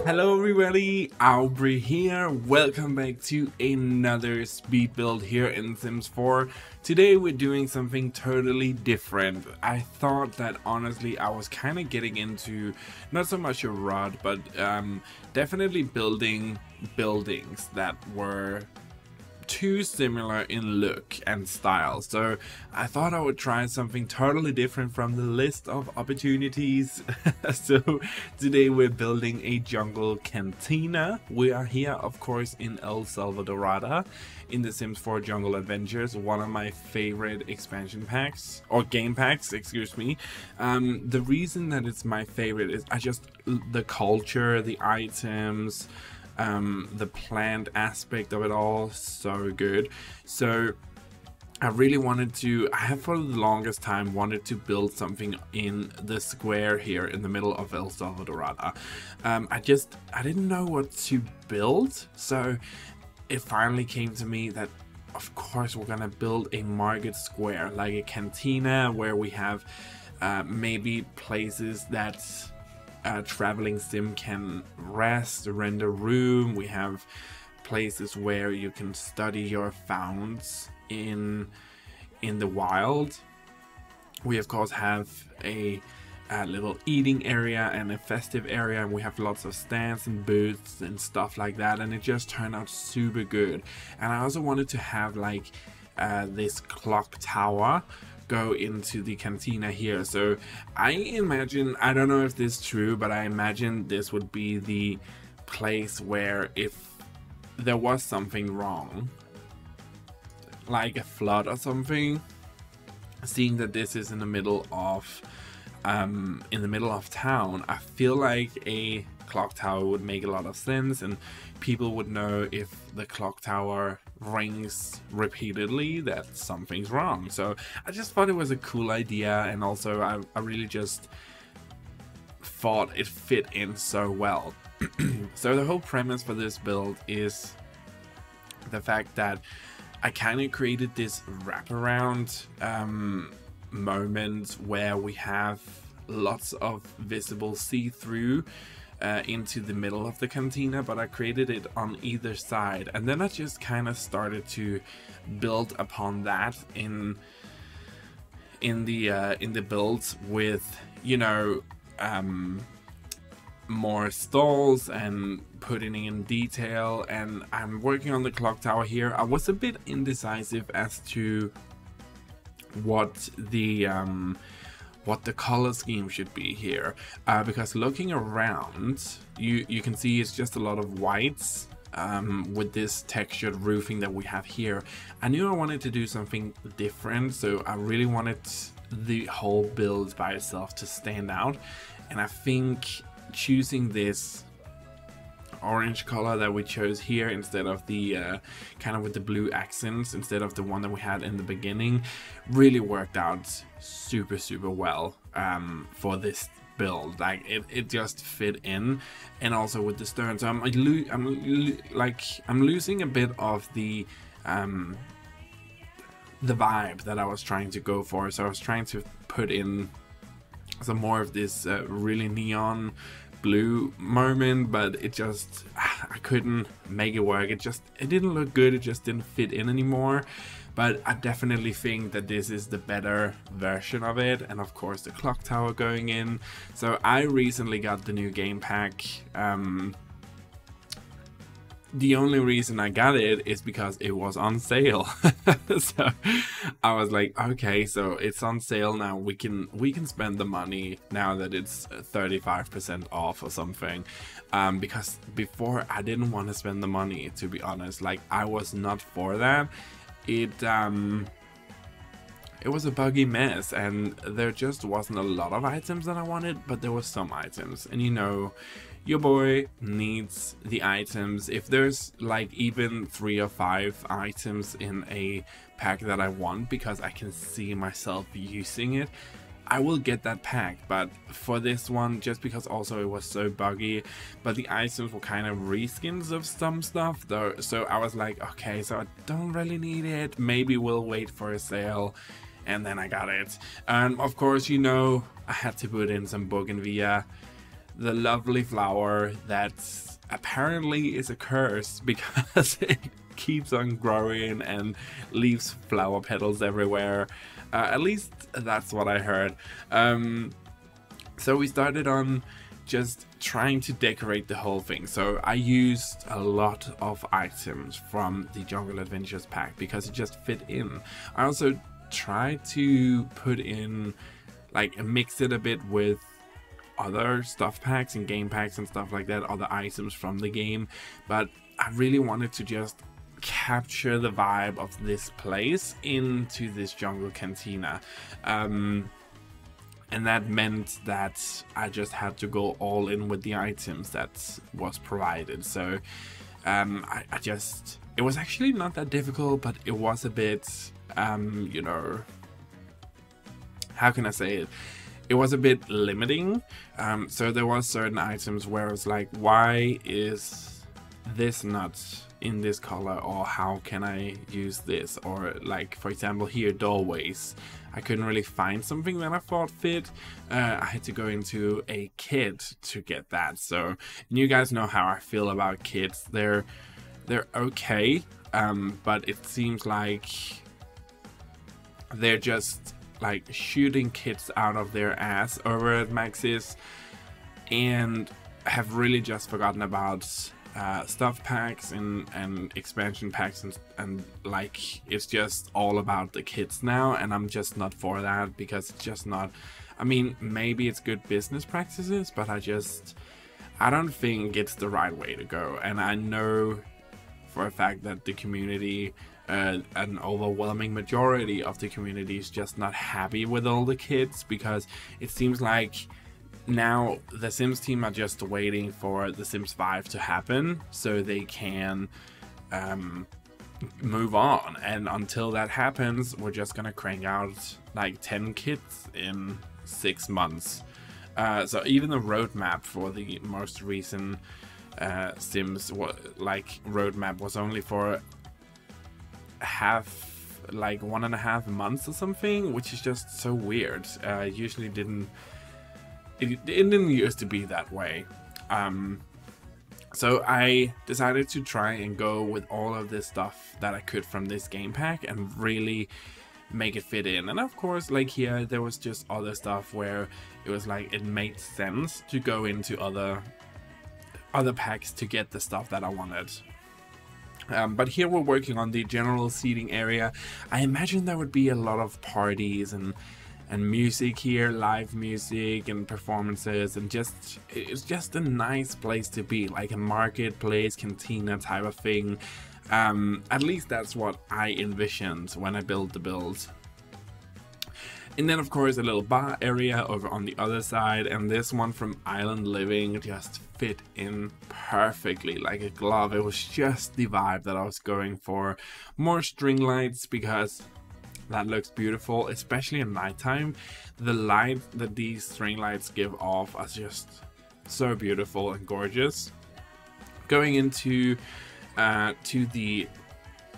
Hello everybody, Auvbri here. Welcome back to another speed build here in Sims 4. Today we're doing something totally different. I thought that honestly I was kind of getting into not so much a rut, but definitely building buildings that were too similar in look and style, so I thought I would try something totally different from the list of opportunities. So today we're building a jungle cantina. We are here of course in Selvadorada in the Sims 4 Jungle Adventures, one of my favorite expansion packs or game packs, excuse me. The reason that it's my favorite is the culture, the items, the planned aspect of it all, so good. So I really wanted to, I have for the longest time wanted to build something in the square here in the middle of Selvadorada. I didn't know what to build, so it finally came to me that of course we're gonna build a market square, like a cantina where we have maybe places that traveling sim can rest, rent a room. We have places where you can study your founds in the wild. We of course have a little eating area and a festive area, and we have lots of stands and booths and stuff like that, and it just turned out super good. And I also wanted to have like this clock tower go into the cantina here. So I imagine, I don't know if this is true, but I imagine this would be the place where if there was something wrong, like a flood or something, seeing that this is in the middle of town, I feel like a clock tower would make a lot of sense, and people would know if the clock tower rings repeatedly that something's wrong. So I just thought it was a cool idea, and also I really just thought it fit in so well. So the whole premise for this build is the fact that I kind of created this wraparound moment where we have lots of visible see-through into the middle of the cantina, but I created it on either side, and then I just kind of started to build upon that in the builds with, you know, more stalls and putting in detail. And I'm working on the clock tower here. I was a bit indecisive as to what the color scheme should be here, because looking around you can see it's just a lot of whites with this textured roofing that we have here. I knew I wanted to do something different, so I really wanted the whole build by itself to stand out, and I think choosing this orange color that we chose here instead of the kind of with the blue accents instead of the one that we had in the beginning really worked out super well for this build. Like it just fit in, and also with the stern. So I'm losing a bit of the vibe that I was trying to go for. So I was trying to put in some more of this really neon blue moment, but it just, I couldn't make it work. It didn't look good. It just didn't fit in anymore. But I definitely think that this is the better version of it, and of course the clock tower going in. So I recently got the new game pack. The only reason I got it is because it was on sale. So I was like, okay, so it's on sale now, we can spend the money now that it's 35% off or something. Because before I didn't want to spend the money, to be honest. Like, I was not for that. It was a buggy mess, and there just wasn't a lot of items that I wanted, but there were some items, and you know, your boy needs the items. If there's like even 3 or 5 items in a pack that I want because I can see myself using it, I will get that pack. But for this one, just because also it was so buggy, but the items were kind of reskins of some stuff though, so I was like, okay, so I don't really need it, maybe we'll wait for a sale. And then I got it, and of course, you know, I had to put in some bougainvillea the lovely flower that apparently is a curse because it keeps on growing and leaves flower petals everywhere. At least that's what I heard. So we started on just trying to decorate the whole thing. So I used a lot of items from the Jungle Adventures pack because it just fit in. I also tried to put in, like, mix it a bit with other stuff packs and game packs and stuff like that, other items from the game, but I really wanted to just capture the vibe of this place into this Jungle Cantina. And that meant that I just had to go all in with the items that was provided. So it was actually not that difficult, but it was a bit, you know, how can I say it? It was a bit limiting. So there was certain items where it was like, why is this not in this color, or how can I use this? Or like, for example, here, doorways, I couldn't really find something that I thought fit. I had to go into a kit to get that. So, and you guys know how I feel about kits. They're okay, but it seems like they're just like shooting kits out of their ass over at Maxis, and have really just forgotten about stuff packs and expansion packs, and like, it's just all about the kits now, and I'm just not for that, because it's just not, I mean, maybe it's good business practices, but I don't think it's the right way to go. And I know for a fact that the community, an overwhelming majority of the community, is just not happy with all the kits, because it seems like now the Sims team are just waiting for The Sims 5 to happen so they can move on, and until that happens, we're just gonna crank out like 10 kits in 6 months. So even the roadmap for the most recent Sims roadmap was only for like 1.5 months or something, which is just so weird. Usually it didn't used to be that way. So I decided to try and go with all of this stuff that I could from this game pack and really make it fit in. And of course, like here, there was just other stuff where it was like it made sense to go into other packs to get the stuff that I wanted. But here we're working on the general seating area. I imagine there would be a lot of parties and music here, live music and performances, and it's just a nice place to be, like a marketplace, cantina type of thing. At least that's what I envisioned when I built the build. And then of course a little bar area over on the other side, and this one from Island Living just fit in perfectly like a glove. It was just the vibe that I was going for. More string lights, because that looks beautiful, especially at nighttime. The light that these string lights give off are just so beautiful and gorgeous. Going into to the,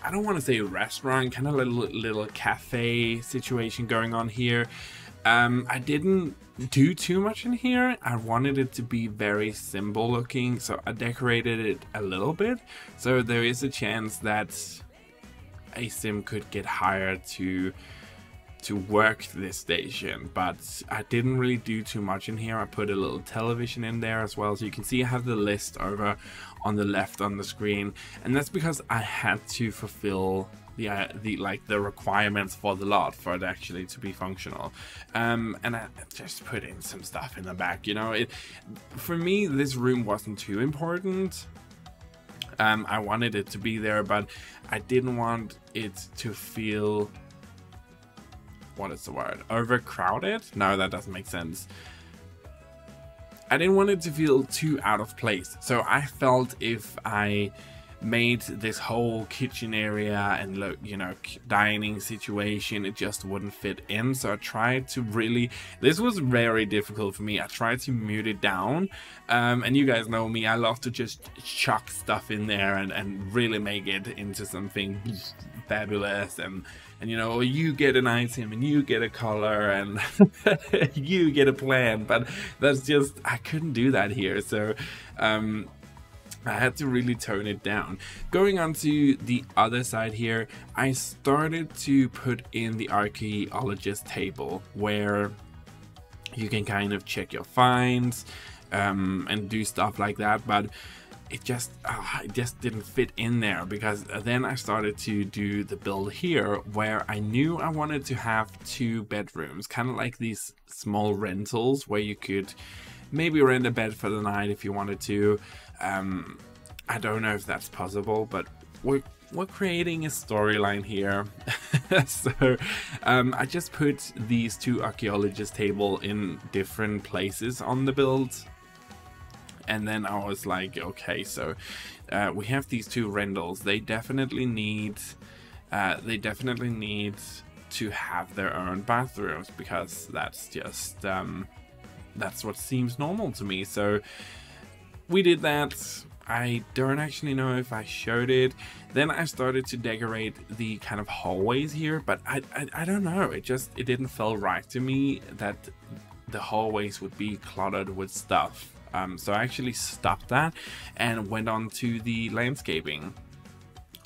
I don't want to say restaurant, kind of little cafe situation going on here. I didn't do too much in here. I wanted it to be very simple looking, so I decorated it a little bit. So there is a chance that a sim could get hired to work this station, but I didn't really do too much in here. I put a little television in there as well, so you can see I have the list over on the left on the screen, and that's because I had to fulfill the requirements for the lot for it actually to be functional. And I just put in some stuff in the back, you know. For me, this room wasn't too important. I wanted it to be there, but I didn't want it to feel, what is the word, overcrowded? No, that doesn't make sense. I didn't want it to feel too out of place. So I felt if I made this whole kitchen area and, look, you know, dining situation, it just wouldn't fit in. So I tried to really, this was very difficult for me. I tried to mute it down, and you guys know me, I love to just chuck stuff in there and really make it into something fabulous, and you know, you get an item and you get a color and you get a plan, but that's just, I couldn't do that here. So I had to really tone it down. Going on to the other side here, I started to put in the archaeologist table where you can kind of check your finds and do stuff like that, but it just didn't fit in there, because then I started to do the build here where I knew I wanted to have 2 bedrooms, kind of like these small rentals where you could maybe rent a bed for the night if you wanted to. I don't know if that's possible, but we're creating a storyline here. So I just put these 2 archaeologist table in different places on the build, and then I was like, okay, so we have these 2 rentals. They definitely need to have their own bathrooms, because that's just that's what seems normal to me. So we did that. I don't actually know if I showed it. Then I started to decorate the kind of hallways here, but I don't know, it didn't feel right to me that the hallways would be cluttered with stuff. So I actually stopped that and went on to the landscaping,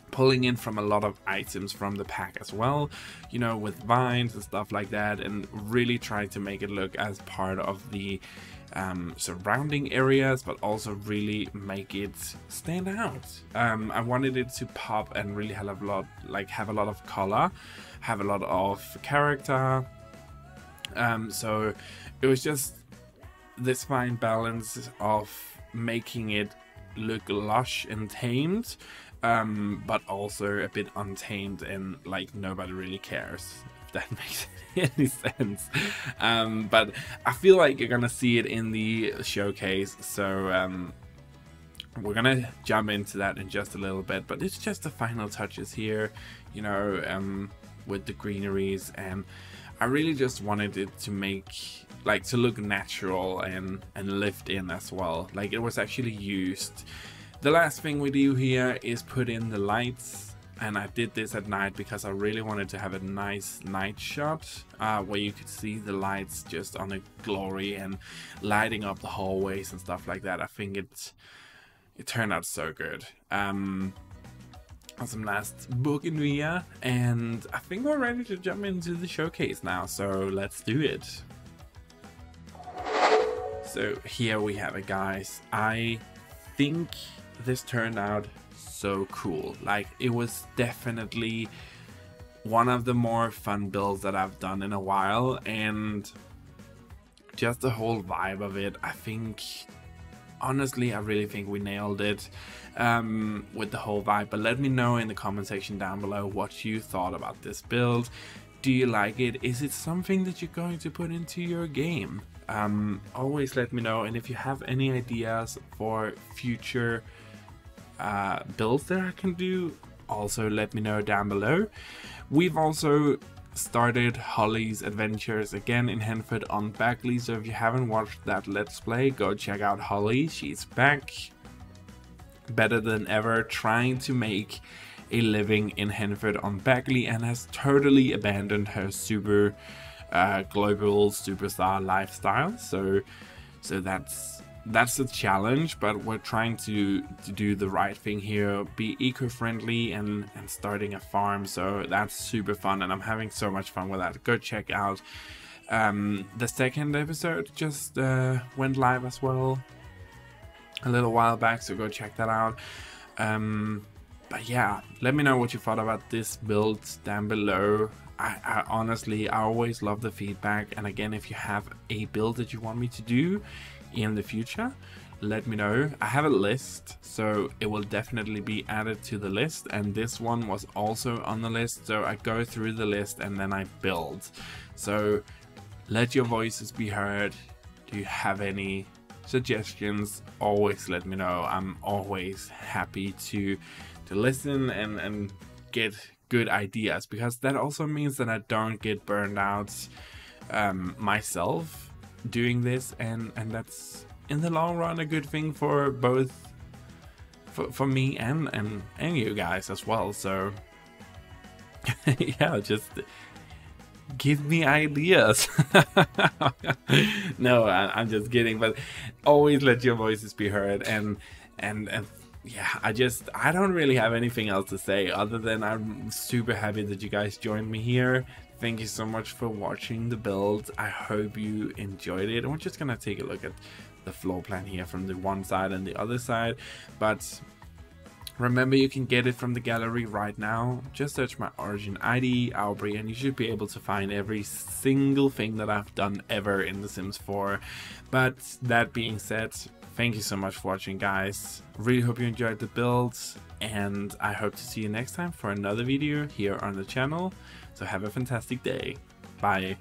pulling in from a lot of items from the pack as well, you know, with vines and stuff like that, and really trying to make it look as part of the surrounding areas, but also really make it stand out. I wanted it to pop and really have a lot of color, have a lot of character. So it was just this fine balance of making it look lush and tamed, but also a bit untamed and like nobody really cares, if that makes any sense. But I feel like you're gonna see it in the showcase, so we're gonna jump into that in just a little bit, but it's just the final touches here, you know, with the greeneries, and I really just wanted it to to look natural and lived in as well, like it was actually used. The last thing we do here is put in the lights, and I did this at night because I really wanted to have a nice night shot where you could see the lights just on a glory and lighting up the hallways and stuff like that. I think it turned out so good. Some last bougainvillea, and I think we're ready to jump into the showcase now, so let's do it. So here we have it, guys. I think this turned out so cool. Like, it was definitely one of the more fun builds that I've done in a while, and just the whole vibe of it, I think, honestly, I really think we nailed it with the whole vibe. But let me know in the comment section down below what you thought about this build. Do you like it? Is it something that you're going to put into your game? Always let me know, and if you have any ideas for future builds that I can do, also let me know down below. We've also started Holly's adventures again in Henford on Bagley, so if you haven't watched that let's play, go check out Holly. She's back better than ever, trying to make a living in Henford on Bagley, and has totally abandoned her super global superstar lifestyle. So that's a challenge, but we're trying to do the right thing here, be eco-friendly and starting a farm. So that's super fun, and I'm having so much fun with that. Go check out the second episode just went live as well a little while back, so go check that out. But yeah, let me know what you thought about this build down below. I honestly, I always love the feedback, and again, if you have a build that you want me to do in the future, let me know. I have a list, so it will definitely be added to the list, and this one was also on the list, so I go through the list and then I build. So let your voices be heard. Do you have any suggestions? Always let me know. I'm always happy to listen and get good ideas, because that also means that I don't get burned out myself doing this, and that's in the long run a good thing for both for me and you guys as well. So Yeah, just give me ideas. No, I'm just kidding, but always let your voices be heard. And yeah, I don't really have anything else to say other than I'm super happy that you guys joined me here. Thank you so much for watching the build. I hope you enjoyed it. And we're just gonna take a look at the floor plan here from the one side and the other side, but remember, you can get it from the gallery right now. Just search my origin ID, Auvbri, and you should be able to find every single thing that I've done ever in The Sims 4. But that being said, thank you so much for watching, guys. Really hope you enjoyed the builds, and I hope to see you next time for another video here on the channel. So have a fantastic day. Bye.